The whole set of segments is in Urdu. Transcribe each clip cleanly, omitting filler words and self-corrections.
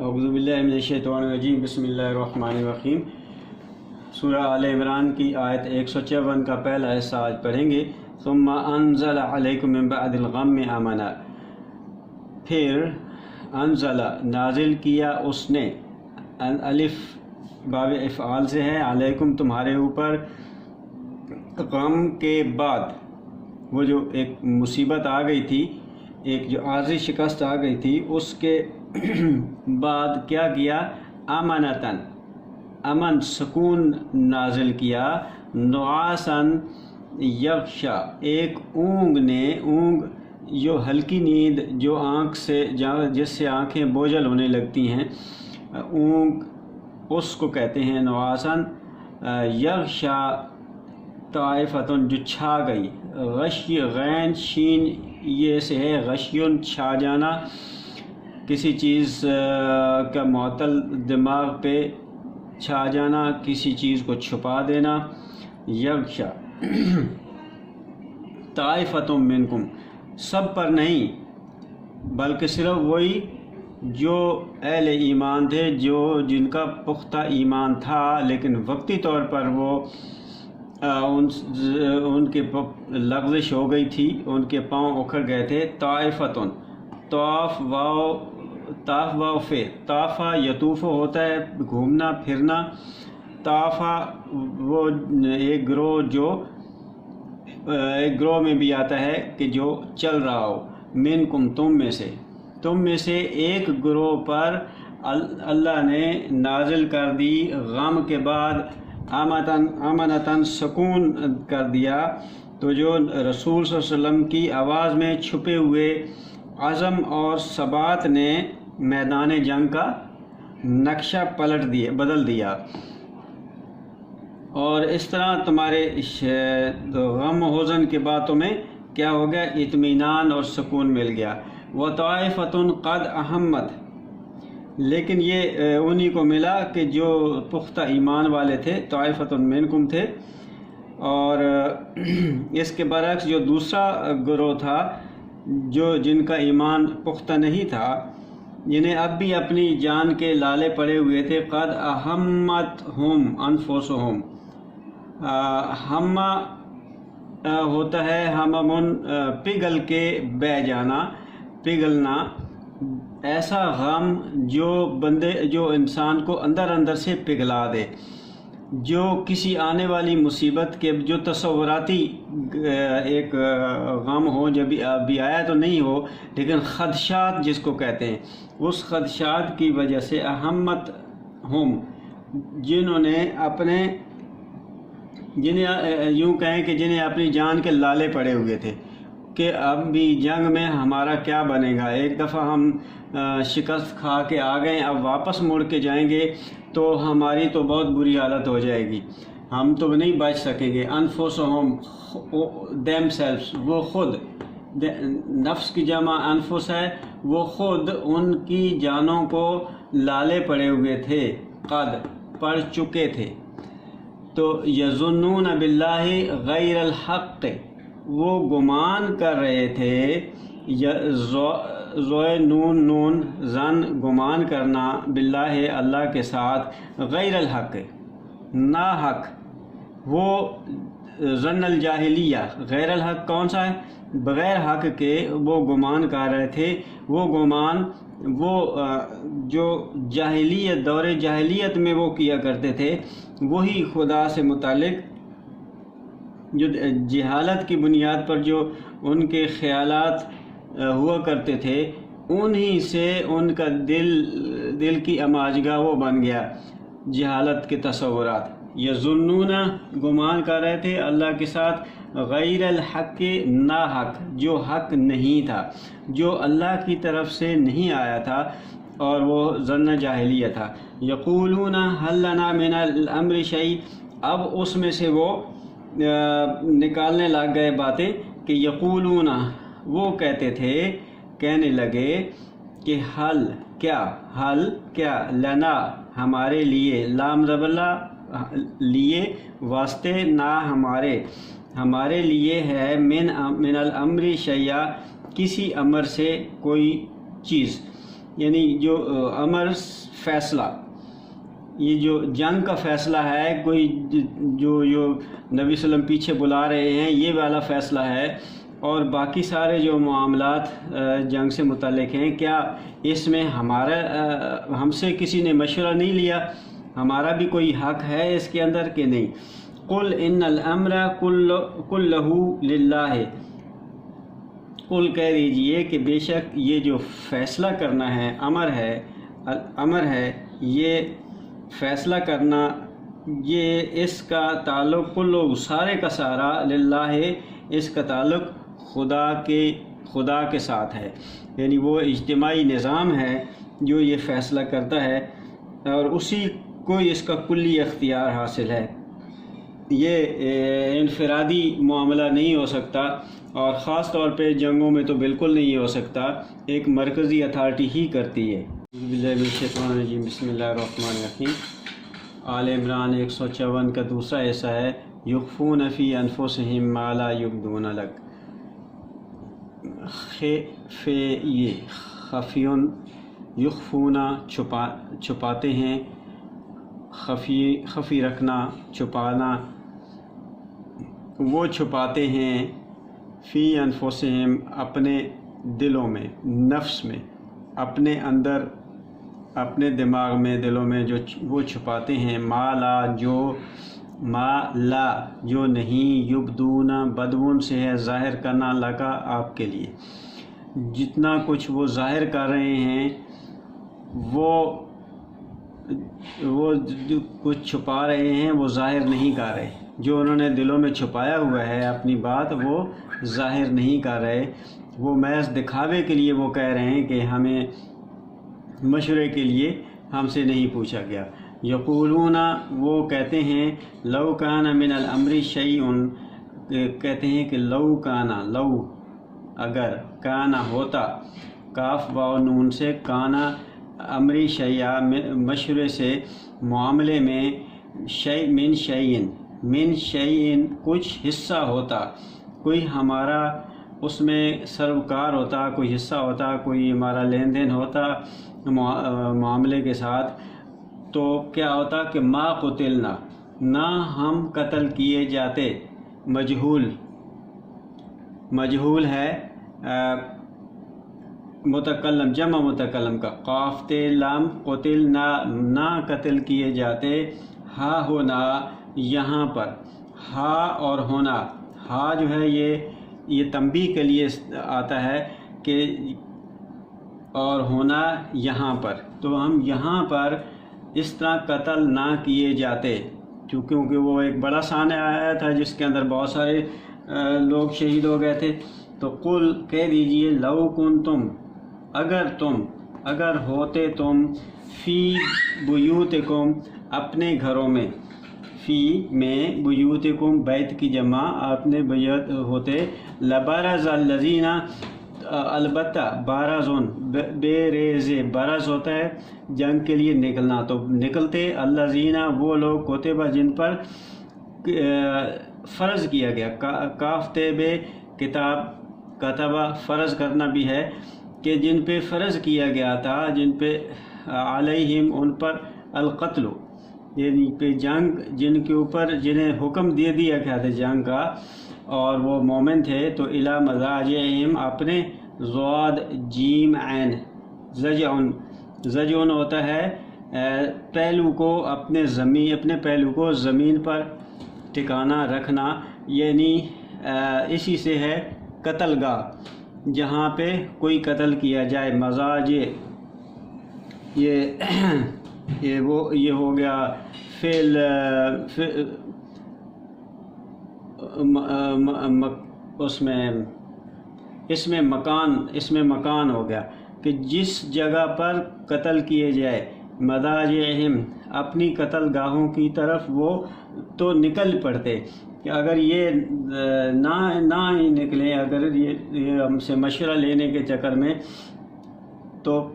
اعوذ باللہ من الشیطان الرجیم، بسم اللہ الرحمن الرحیم۔ سورہ آل عمران کی آیت 154 کا پہلا حصہ آج پڑھیں گے۔ ثم انزل علیکم من بعد الغم امنا، پھر انزل نازل کیا اس نے، الف باب افعال سے ہے، علیکم تمہارے اوپر، غم کے بعد وہ جو ایک مصیبت آ گئی تھی، ایک جو عارضی شکست آ گئی تھی، اس کے بعد کیا کیا؟ امنتن، امن سکون نازل کیا، نعاسن یغشا، ایک اونگ نے، اونگ جو ہلکی نیند جو آنکھ سے، جس سے آنکھیں بوجھل ہونے لگتی ہیں، اونگ اس کو کہتے ہیں نعاسن۔ یغشا طائفتن، جو چھا گئی، غشی غین شین یہ سے ہے، غشیون چھا جانا، کسی چیز کا معطل دماغ پہ چھا جانا، کسی چیز کو چھپا دینا۔ یغشا طائفتم منکم، سب پر نہیں بلکہ صرف وہی جو اہل ایمان تھے، جن کا پختہ ایمان تھا لیکن وقتی طور پر وہ ان کے لغزش ہو گئی تھی، ان کے پاؤں اکھڑ گئے تھے۔ طائفتن، طاف واو فے، طافہ یطوف ہوتا ہے گھومنا پھرنا، طافہ وہ ایک گروہ، جو ایک گروہ میں بھی آتا ہے کہ جو چل رہا ہو، منکم تم میں سے ایک گروہ پر اللہ نے نازل کر دی غم کے بعد امنتن سکون کر دیا۔ تو جو رسول صلی اللہ علیہ وسلم کی آواز میں چھپے ہوئے عزم اور ثبات نے میدان جنگ کا نقشہ بدل دیا، اور اس طرح تمہارے غم و حزن کے باتوں میں کیا ہو گیا؟ اطمینان اور سکون مل گیا۔ وطائفتن قد اہمت، لیکن یہ انہی کو ملا کہ جو پختہ ایمان والے تھے، طائفتن منکم تھے، اور اس کے برعکس جو دوسرا گروہ تھا، جن کا ایمان پختہ نہیں تھا، جنہیں اب بھی اپنی جان کے لالے پڑے ہوئے تھے، قد اہمتہم انفسہم، ہمہ ہوتا ہے ہممن، پگھل کے بہہ جانا، پگھلنا، ایسا غم جو انسان کو اندر سے پگھلا دے، جو کسی آنے والی مصیبت کے جو تصوراتی ایک غم ہو، جب ابھی آیا تو نہیں ہو لیکن خدشات جس کو کہتے ہیں، اس خدشات کی وجہ سے اہمت ہم، یوں کہیں کہ جنہیں اپنی جان کے لالے پڑے ہوئے تھے کہ اب بھی جنگ میں ہمارا کیا بنے گا، ایک دفعہ ہم شکست کھا کے آ گئے، اب واپس مڑ کے جائیں گے تو ہماری تو بہت بری حالت ہو جائے گی، ہم تو نہیں بچ سکیں گے۔ انفسہم دیم سیلفس، وہ خود، نفس کی جمع انفس ہے، وہ خود ان کی جانوں کو لالے پڑے ہوئے تھے، قد پڑ چکے تھے۔ تو یظنون باللہ غیر الحق، وہ گمان کر رہے تھے، زوئے نون زن گمان کرنا، باللہ اللہ کے ساتھ، غیر الحق نا حق، وہ ظن الجاہلیہ، غیر الحق کون سا ہے؟ بغیر حق کے وہ گمان کر رہے تھے، وہ گمان وہ جو جاہلیت، دور جاہلیت میں وہ کیا کرتے تھے، وہی خدا سے متعلق جو جہالت کی بنیاد پر جو ان کے خیالات ہوا کرتے تھے، انہی سے ان کا دل کی اماجگاہ وہ بن گیا، جہالت کے تصورات۔ یظنون گمان کر رہے تھے اللہ کے ساتھ، غیر الحق نا حق، جو حق نہیں تھا، جو اللہ کی طرف سے نہیں آیا تھا، اور وہ ظن جاہلیہ تھا۔ یقولون هل لنا من الامر شیء، اب اس میں سے وہ نکالنے لگ گئے باتیں کہ یقولون، وہ کہتے تھے، کہنے لگے کہ حل کیا، لنا ہمارے لیے، لام زبر لیے واسطے، نہ ہمارے لیے ہے، من الامر شیء، کسی امر سے کوئی چیز، یعنی جو امر فیصلہ، یہ جو جنگ کا فیصلہ ہے، کوئی جو نبی صلی اللہ علیہ وسلم پیچھے بلا رہے ہیں یہ والا فیصلہ ہے، اور باقی سارے جو معاملات جنگ سے متعلق ہیں، کیا اس میں ہم سے کسی نے مشورہ نہیں لیا؟ ہمارا بھی کوئی حق ہے اس کے اندر کہ نہیں؟ قل ان الامر کلہ للہ، قل کہہ دیجئے کہ بے شک یہ جو فیصلہ کرنا ہے، امر ہے یہ فیصلہ کرنا، یہ اس کا تعلق کلو سارے کا سارا للہ ہے، اس کا تعلق خدا کے ساتھ ہے، یعنی وہ اجتماعی نظام ہے جو یہ فیصلہ کرتا ہے اور اسی کو اس کا کلی اختیار حاصل ہے۔ یہ انفرادی معاملہ نہیں ہو سکتا، اور خاص طور پہ جنگوں میں تو بالکل نہیں ہو سکتا، ایک مرکزی اتھارٹی ہی کرتی ہے۔ بسم اللہ الرحمن الرحیم۔ آل عمران 154 کا دوسرا حصہ ہے یخفون فی انفسہم ما لا یبدون لک۔ یہ خفیون، یخفون چھپاتے ہیں، خفی رکھنا، چھپانا، وہ چھپاتے ہیں فی انفسہم اپنے دلوں میں، نفس میں، اپنے اندر، اپنے دماغ میں، دلوں میں جو وہ چھپاتے ہیں، ما لا جو نہیں، یبدون بدون سے ہے ظاہر کرنا، لگا آپ کے لیے، جتنا کچھ وہ ظاہر کر رہے ہیں وہ جو کچھ چھپا رہے ہیں وہ ظاہر نہیں کر رہے، جو انہوں نے دلوں میں چھپایا ہوا ہے اپنی بات وہ ظاہر نہیں کر رہے، وہ محض دکھاوے کے لیے وہ کہہ رہے ہیں کہ ہمیں مشورے کے لیے ہم سے نہیں پوچھا گیا۔ یقولون وہ کہتے ہیں لو کان من الامر شیء، کہتے ہیں کہ لو کانا، لو اگر، کانا ہوتا، کاف واو نون سے، کانا امری شیء مشورے سے، معاملے میں، من شیء کچھ حصہ ہوتا، کوئی ہمارا اس میں سروکار ہوتا، کوئی حصہ ہوتا، کوئی ہمارا لین دین ہوتا معاملے کے ساتھ، تو کیا ہوتا کہ ما قتلنا، نہ ہم قتل کیے جاتے۔ مجہول ہے متکلم، جمع متکلم کا، قاف تے لام، قتل نہ قتل کیے جاتے، ہا ہونا یہاں پر، ہا اور ہونا، ہا جو ہے یہ تنبیہ کے لیے آتا ہے کہ اور ہونا یہاں پر، تو ہم یہاں پر اس طرح قتل نہ کیے جاتے، کیونکہ وہ ایک بڑا سانحہ آیا تھا جس کے اندر بہت سارے لوگ شہید ہو گئے تھے۔ تو قل کہہ دیجئے لو کنتم، اگر ہوتے تم، فی بیوتکم اپنے گھروں میں، فی میں، بیوتکم بیت کی جمع، اپنے بیت ہوتے، لبرز الذین البتہ، بارزون بے ریزے، برز ہوتا ہے جنگ کے لیے نکلنا، تو نکلتے، الذین وہ لوگ، کتبہ جن پر فرض کیا گیا، کاف تے بے کتاب، کتبہ فرض کرنا بھی ہے کہ جن پہ فرض کیا گیا تھا، جن پہ علیہم ان پر، القتل یعنی پہ جنگ، جن کے اوپر جنہیں حکم دے دیا گیا تھا جنگ کا اور وہ مومن تھے، تو الی مضاجعہم اپنے، ضاد جیم عین، زجعن ہوتا ہے پہلو کو، اپنے پہلو کو زمین پر ٹھکانا رکھنا، یعنی اسی سے ہے قتل گاہ، جہاں پہ کوئی قتل کیا جائے، مضاجع، یہ ہو گیا فعل، اس میں مکان ہو گیا کہ جس جگہ پر قتل کیے جائے، مضاجعہم اپنی قتل گاہوں کی طرف وہ تو نکل پڑتے، کہ اگر یہ نہ ہی نکلے، اگر یہ ہم سے مشورہ لینے کے چکر میں، تو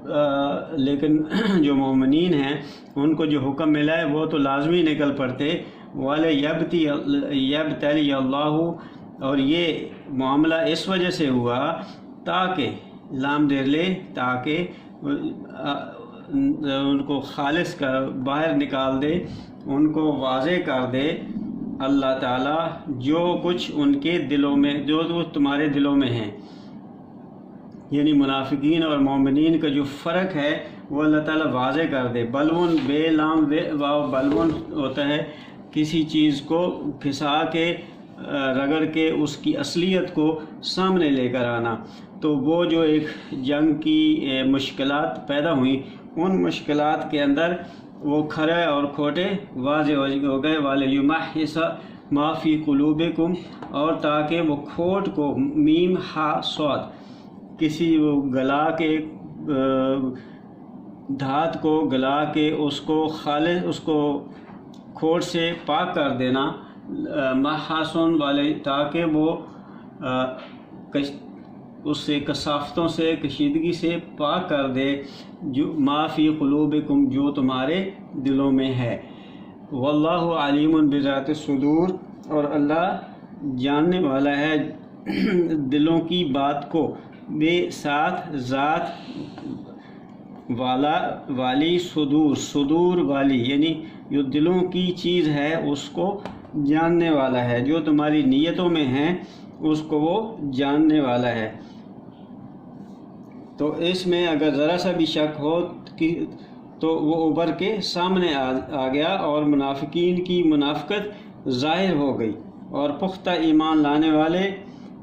لیکن جو مومنین ہیں ان کو جو حکم ملا ہے وہ تو لازمی نکل پڑتے، وَلَيَبْتَلِيَ اللَّهُ، اور یہ معاملہ اس وجہ سے ہوا تاکہ، لام دیر لے، تاکہ ان کو خالص کر باہر نکال دے، ان کو واضح کر دے اللہ تعالیٰ جو کچھ ان کے دلوں میں، جو تمہارے دلوں میں ہیں، یعنی منافقین اور مومنین کا جو فرق ہے وہ اللہ تعالیٰ واضح کر دے۔ بلون بے لام واو بلون ہوتا ہے کسی چیز کو گھسا کے رگڑ کے اس کی اصلیت کو سامنے لے کر آنا۔ تو وہ جو ایک جنگ کی مشکلات پیدا ہوئیں، ان مشکلات کے اندر وہ کھرے اور کھوٹے واضح ہو گئے، وَلِيُمَحِّصَ مَا فِي قُلُوبِكُمْ، اور تاکہ وہ کھوٹ کو میم ہا صاد کسی وہ گلا کے دھات کو گلا کے اس کو خالص اس کو کھوٹ سے پاک کر دینا، محاسن والے، تاکہ وہ اس سے کثافتوں سے کشیدگی سے پاک کر دے جو ما فی قلوبکم جو تمہارے دلوں میں ہے۔ واللہ علیم بذات الصدور، اور اللہ جاننے والا ہے دلوں کی بات کو، بے ساتھ ذات والی صدور والی، یعنی جو دلوں کی چیز ہے اس کو جاننے والا ہے، جو تمہاری نیتوں میں ہیں اس کو وہ جاننے والا ہے۔ تو اس میں اگر ذرا سا بھی شک ہو تو وہ ابھر کے سامنے آ گیا، اور منافقین کی منافقت ظاہر ہو گئی، اور پختہ ایمان لانے والے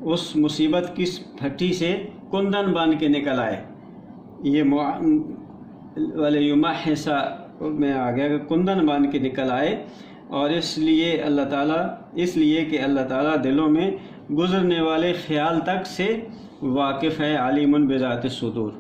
اس مصیبت کی پھٹی سے کندن بن کے نکل آئے۔ یہ وَلِيُمَحِّصَ میں آ گیا کہ کندن بن کے نکل آئے، اور اس لیے کہ اللہ تعالیٰ دلوں میں گزرنے والے خیال تک سے واقف ہے، علیم بذات الصدور۔